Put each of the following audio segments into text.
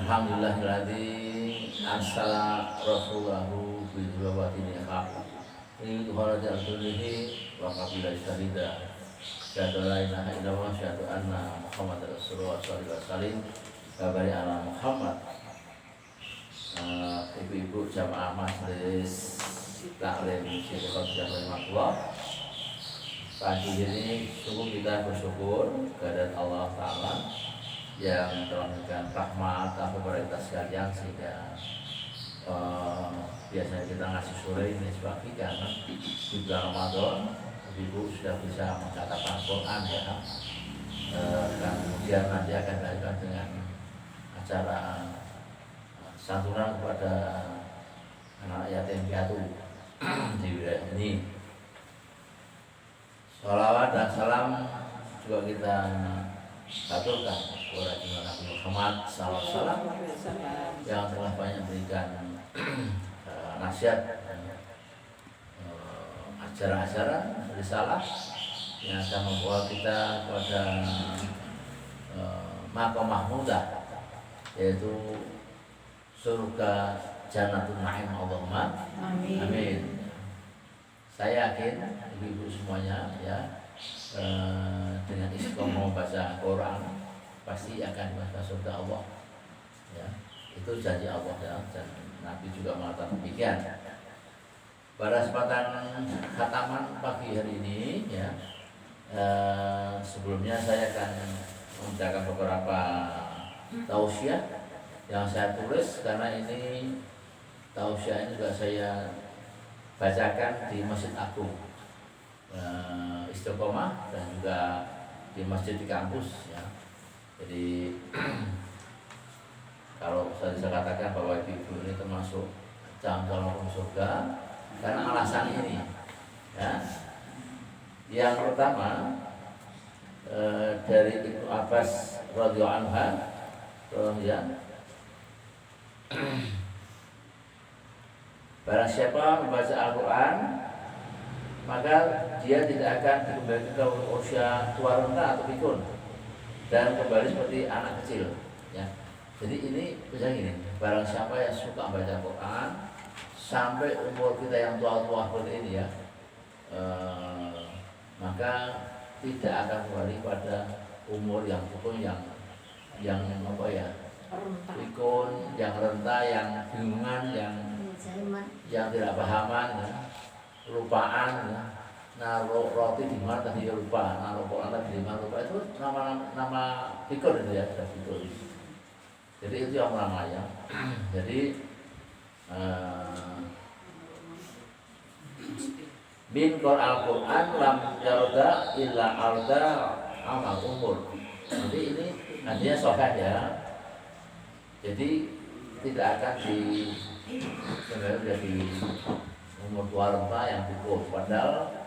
Alhamdulillahilladzi arsala rasulahu bil hudawatin haq li yukhraja rasulihi wa qabila syahida syahadu la ilaha illallah syahadu anna muhammadar rasulullah sallallahu alaihi wasallam kabari ala Muhammad. Ibu-ibu jamaah majelis taklim Syekh Khadijah rahimahullah, pagi ini sungguh kita bersyukur kepada Allah Ta'ala yang telah memberikan rahmat kepada kita sekalian, sehingga biasanya kita ngasih sore ini sebagi karena di bulan Ramadan ibu sudah bisa mencatatkan Quran ya, dan kemudian nanti akan dilakukan dengan acara santunan kepada anak yatim piatu di wilayah ini. Sholawat dan salam juga kita aturkan kepada Nabi Muhammad SAW yang telah banyak memberikan nasihat, ajaran-ajaran risalah yang akan membawa kita kepada maqam mahmudah, yaitu surga Jannatul Na'im. Allahumma amin. Saya yakin ibu-ibu semuanya ya, dengan istiqomah membaca Quran pasti akan masuk surga Allah ya, itu janji Allah ya, dan Nabi juga mengatakan demikian. Pada kesempatan khataman pagi hari ini ya, sebelumnya saya akan membacakan beberapa tausiah yang saya tulis, karena ini tausiah ini juga saya bacakan di Masjid Agung Istiqomah dan juga di masjid di kampus ya. Jadi kalau saya bisa katakan bahwa ibu ini termasuk calon surga karena alasan ini ya. Yang pertama dari Ibnu Abbas radhiyallahu anhu ya, barang siapa membaca Al-Quran maka dia tidak akan dikembalikan ke usia tua renta atau pikun dan kembali seperti anak kecil ya. Jadi ini bisa gini, barang siapa yang suka membaca Quran sampai umur kita yang tua-tua seperti ini ya, maka tidak akan kembali pada umur yang pikun, yang apa ya, pikun, yang renta, yang bingungan, yang tidak pahaman ya, lupaan ya. Naruh roti di mana tadi lupa, naruh Quran tadi di mana lupa, itu nama pikun itu ya, sudah pikun. Jadi itu yang namanya. Jadi min Al-Quran lam yarda illa arda amal umur. Jadi ini artinya sahih ya. Jadi tidak akan di umur tua renta yang cukup. Padahal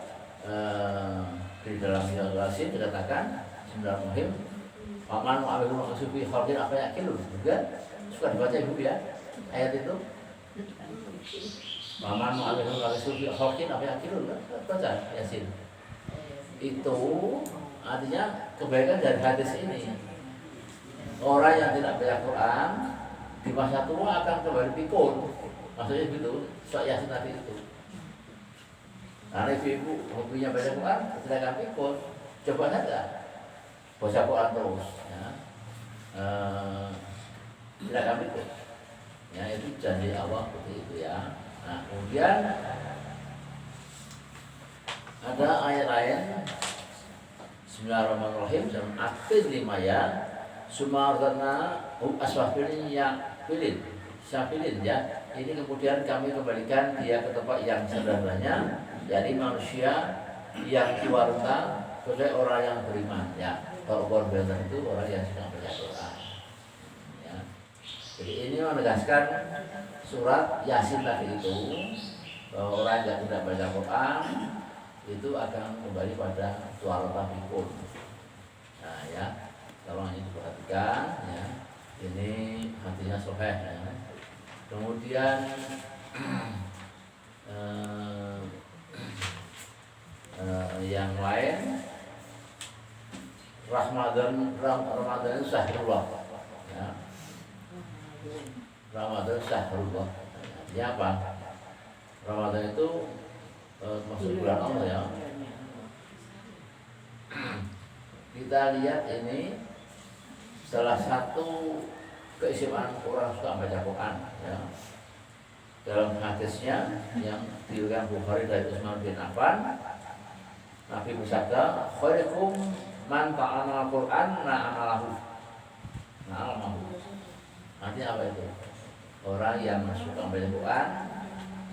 di dalam Yasin dikatakan Bismillahirrahmanirrahim, Paman mu'amilun ma'asufi khalqin apa yakilun. Juga suka dibaca ibu ya ayat itu. Paman mu'amilun ma'asufi khalqin apa yakilun, baca Yasin. Itu artinya kebaikan dari hadis ini. Orang yang tidak baca Quran di masa tua akan kembali pikun. Maksudnya gitu, surat Yasin tadi itu. Nah, ibu hobinya baca Quran, tidak akan pikun. Coba saja baca Quran terus ya. Tidak akan pikun. Ya, itu janji Allah seperti itu ya. Nah, kemudian ada ayat lain. Bismillahirrahmanirrahim. Dan aktif lima ya. Sumarana aswafilin yang pilih, syafilin ya. Ini kemudian kami kembalikan dia ke tempat yang sederhananya, yakni manusia yang tua renta sebagai orang yang beriman ya. Kalau orang beriman itu orang yang sedang baca Quran ya. Jadi ini menegaskan surat Yasin tadi itu, bahwa orang yang tidak baca Quran itu akan kembali pada tua renta pikun. Nah ya, tolong ini diperhatikan ya. Ini hatinya sahih ya. Kemudian yang lain, Ramadan itu syahrullah ya. Ramadan syahrullah. Artinya apa? Ramadan itu masuk bulan Allah ya. Kita lihat ini salah satu keistimewaan orang suka baca Quran ya. Dalam hadisnya yang diriwayatkan Bukhari dari Utsman bin Affan, Nabi bersabda, "Khairukum man ta'allama al-Qur'an na'amalahu." Na'amalahu. Artinya apa itu? Orang yang suka baca Quran,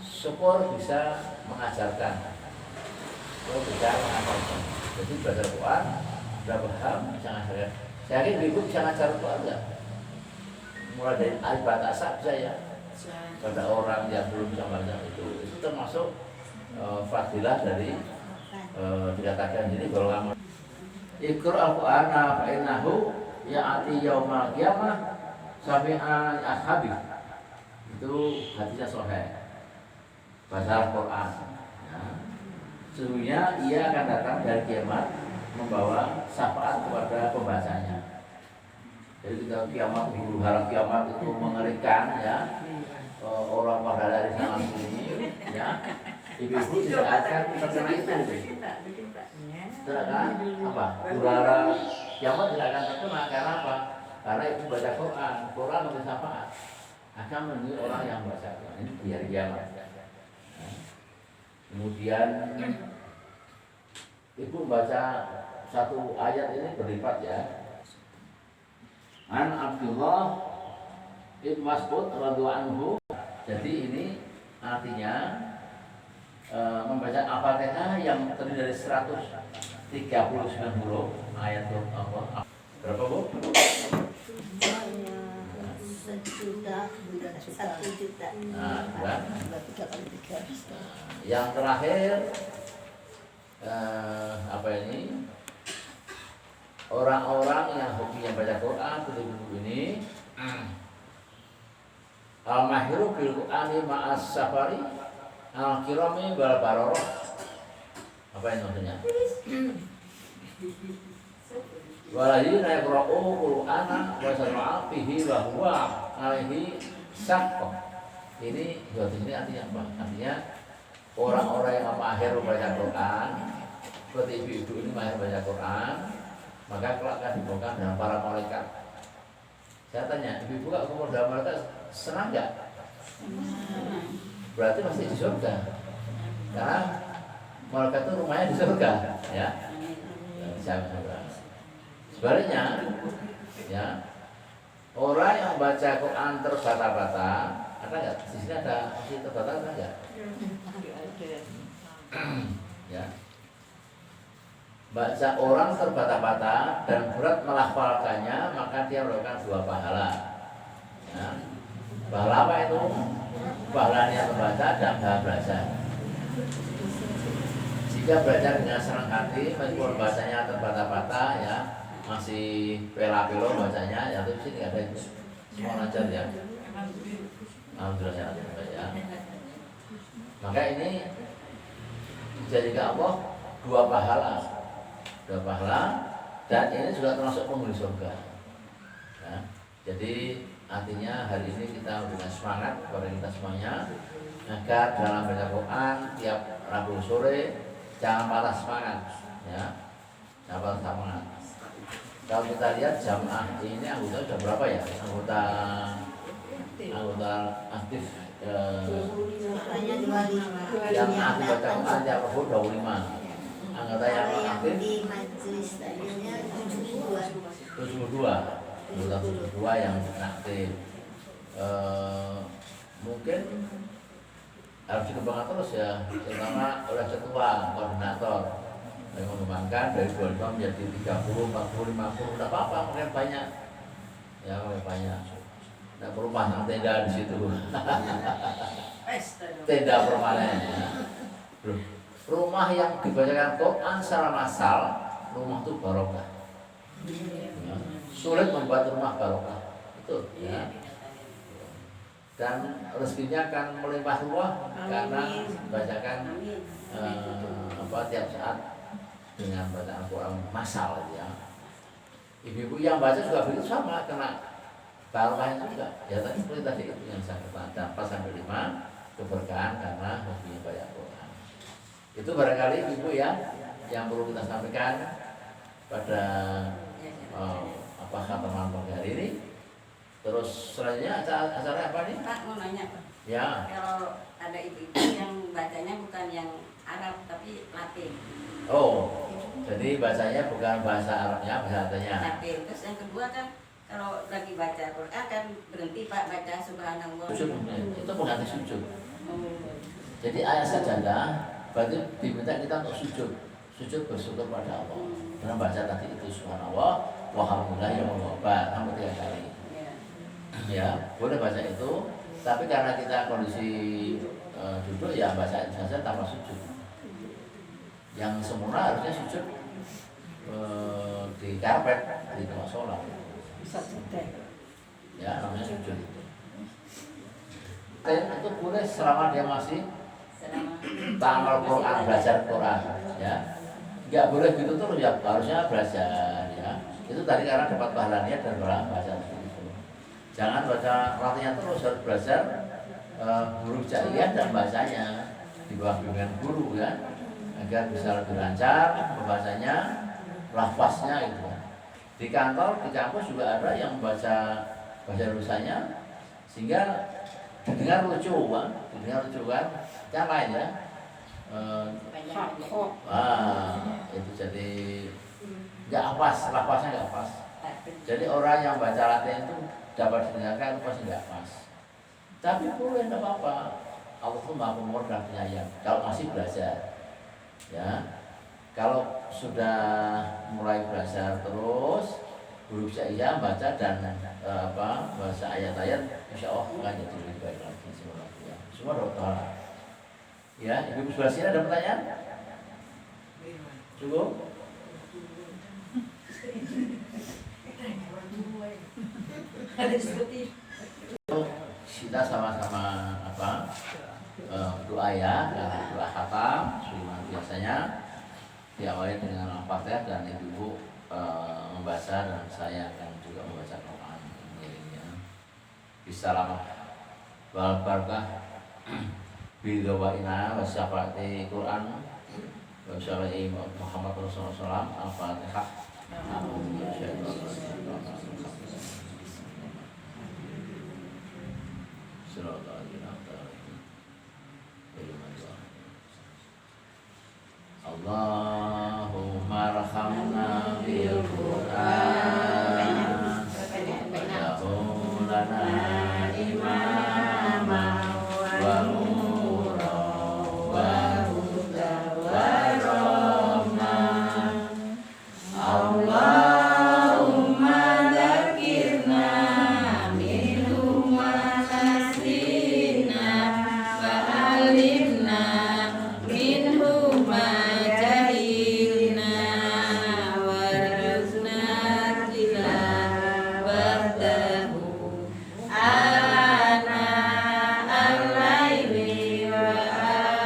syukur bisa mengajarkan. Syukur bisa mengajarkan. Jadi belajar Quran, sudah paham, bisa mengajarkan. Saya yakin ibu bisa mengajar Quran enggak? Mulai dari alif ba ta sa bisa ya. Pada orang yang belum bisa baca itu termasuk fadilah dari dikatakan jadi kalau kamu Iqra al-Qur'ana fa innahu ya'ti yaumal qiyamah sami'a ashabi. Itu hadisnya sahih. Baca Al-Qur'an. Ya. Sesungguhnya ia akan datang dari kiamat membawa syafaat kepada pembacanya. Jadi kita kiamat, huru hara kiamat itu mengerikan ya. Orang pada dari sana sini ya. Ibu-ibu tidak akan terkena itu. Tidak kan? Apa? Huru-hara kiamat tidak akan terkena karena apa? Karena ibu baca Quran, Quran memberi syafaat. Akan menjadi orang yang baca Quran ini biar kiamat. Kemudian ibu baca satu ayat ini berlipat ya. An Abdullah ibn Mas'ud radhiyallahu anhu. Jadi ini artinya membaca Al-Fatihah yang terdiri dari 139 huruf ayat Allah. Berapa Bu? 1 juta. Nah, yang terakhir apa ini? Orang-orang yang hobinya baca Quran buku ini al-mahiru bil Qur'ani ma'as safari al-kirami wal bararah. Apa ini maksudnya? Waladina yaqra'u Qur'ana wa sarra'a fihi wa huwa alaihi saqqa. Ini ini artinya apa? Artinya orang-orang yang mahir baca Quran, seperti ibu-ibu ini mahir baca Quran, maka kelak akan dibongkar dengan para malaikat. Saya tanya, ibu-ibu kalau ketemu dengan malaikat senang nggak? Berarti masih di surga. Karena malaikat itu rumahnya di surga, ya. Sebaliknya, ya, orang yang baca Quran terbata-bata, ada nggak? Di sini ada masih terbata-bata nggak? Ya. Baca orang terbata-bata dan berat melafalkannya, maka dia melakukan 2 pahala. Ya. Pahala apa itu? Pahalanya membaca dan pahala belajar. Jika belajar dengan senang hati, meskipun bacanya terbata-bata, ya, masih pela-pelo bacanya, ya itu sini ada itu semua lancar ya. Alhamdulillah ya. Maka ini dijadikan Allah 2 pahala. 2 pahala dan ini juga termasuk penghuni surga. Ya. Jadi artinya hari ini kita dengan semangat kepada kita semuanya agar dalam baca Quran tiap Rabu sore jangan patah semangat, ya, jangan patah semangat. Kalau kita lihat jamaah ini anggota sudah berapa ya? Anggota aktif yang aktif baca Quran tiap Rabu 25. Anggota yang aktif di majelis tadinya 72 anggota 72 yang aktif. Mungkin harus dikembangkan terus ya, terutama oleh ketua koordinator yang mengembangkan dari 25 menjadi 30, 40, 50, tidak apa-apa, mungkin banyak ya, banyak. Tidak perlu pasang tenda di situ. Tenda permanen ya. Rumah yang dibacakan Quran secara massal, rumah itu barokah. Ya. Sulit membuat rumah barokah, betul ya. Dan rezekinya akan melimpah ruah karena bacakan tiap saat dengan bacaan Quran massal ya. Ibu-ibu yang baca juga begitu sama, kena Barokah itu juga ya tadi seperti tadi itu yang saya katakan 4 sampai 5 keberkahan karena hobinya baca Quran. Itu barangkali ibu ya yang perlu kita sampaikan pada khataman pagi hari ini. Terus selanjutnya acara apa nih? Pak mau nanya Pak. Ya. Kalau ada ibu-ibu yang bacanya bukan yang Arab tapi Latin. Oh, jadi bacanya bukan bahasa Arabnya, bahasa Latinnya. Latin. Terus yang kedua kan kalau lagi baca Quran kan berhenti Pak baca Subhanallah. Sujud, itu mengganti sujud. Oh. Jadi ayat sajadah berarti diminta kita untuk sujud. Sujud bersyukur pada Allah. Dengan baca tadi itu subhanallah, walhamdulillah ya Allah sampai 3 kali. Ya, boleh baca itu. Tapi karena kita kondisi duduk ya baca itu saja tanpa sujud. Yang sempurna harusnya sujud di karpet di tempat sholat. Ya, namanya sujud itu. Itu boleh selama dia masih tamal Quran, belajar Quran, ya. Nggak boleh gitu terus ya, harusnya belajar, ya. Itu tadi karena dapat pahalanya dan belajar itu. Jangan baca latihan terus, harus belajar huruf jaiyah dan bacanya di bawah bimbingan guru, ya, agar bisa lebih lancar membacanya, lafaznya itu. Di kantor, di kampus juga ada yang membaca bahasa Indonesianya sehingga didengar lucu kan, yang lain ya. Itu jadi nggak pas, lafaznya nggak pas. Jadi orang yang baca Latin itu dapat didengarkan pasti nggak pas. Tapi boleh, nggak apa-apa. Allah tuh maha pemurah dan penyayang. Kalau masih belajar, ya. Kalau sudah mulai belajar terus huruf jaiyah baca dan bahasa ayat-ayat, insya Allah akan jadi lebih baik lagi semua dokter. Ya, ibu sebelah sini ada pertanyaan? Cukup? Kita sama-sama doa ya, doa khatam sebagaimana biasanya diawali dengan Al-Fatihah dan ibu membaca dan saya akan juga membaca Quran mengiringnya. Bismillah wal barakah bil gawaina wa syafaati Quran wa syara'i Muhammad Rasulullah Al-Fatihah. Allahumma rahamna bil Quran waj'alhu lana imama wa nura wa huda wa rahmah. Allahumma dzakirna minhu ma nasina wa alimna minhu ma jahilna warzuqna tilawatahu ana al-laili wa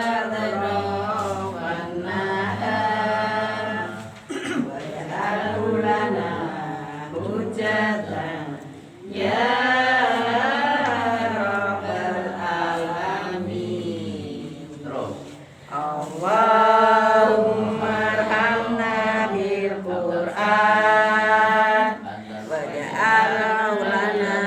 adrakan nahar waj'alhu lana hujjatan ya rabbal alamin. Terus Allahumma arhamna bil Quran waj'alhu lana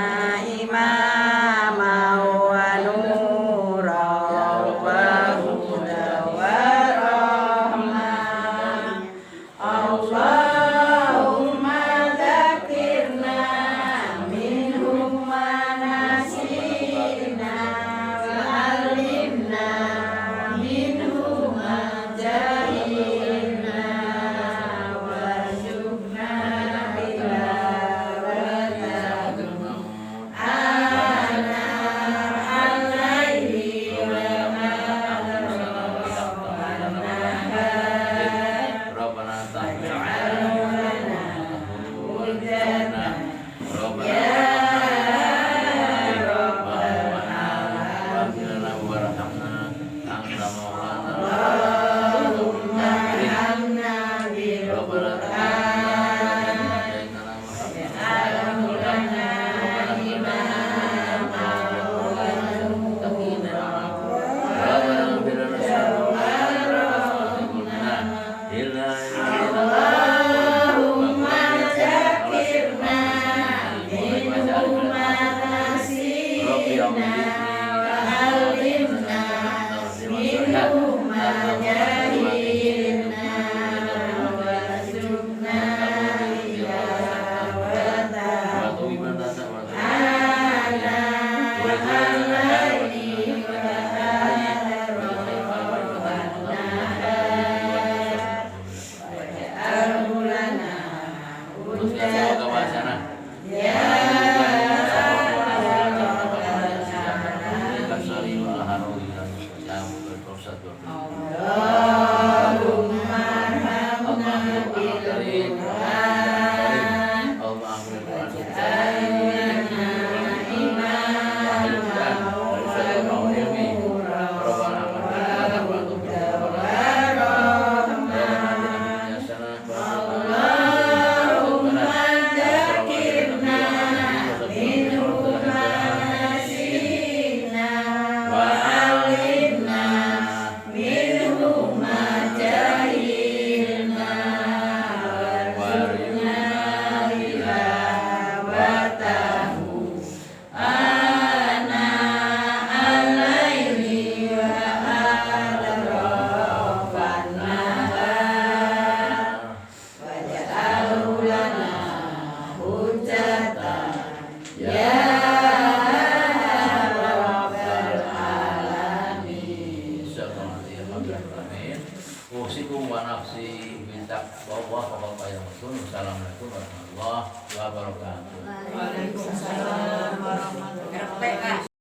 imama wa nura wa huda wa rahmah. Allahumma dzakirna minhum ma nasina wa alimna minhum ma jahilna warzuqna tilawatahu Waalaikumsalam warahmatullahi Kerepek, Kak.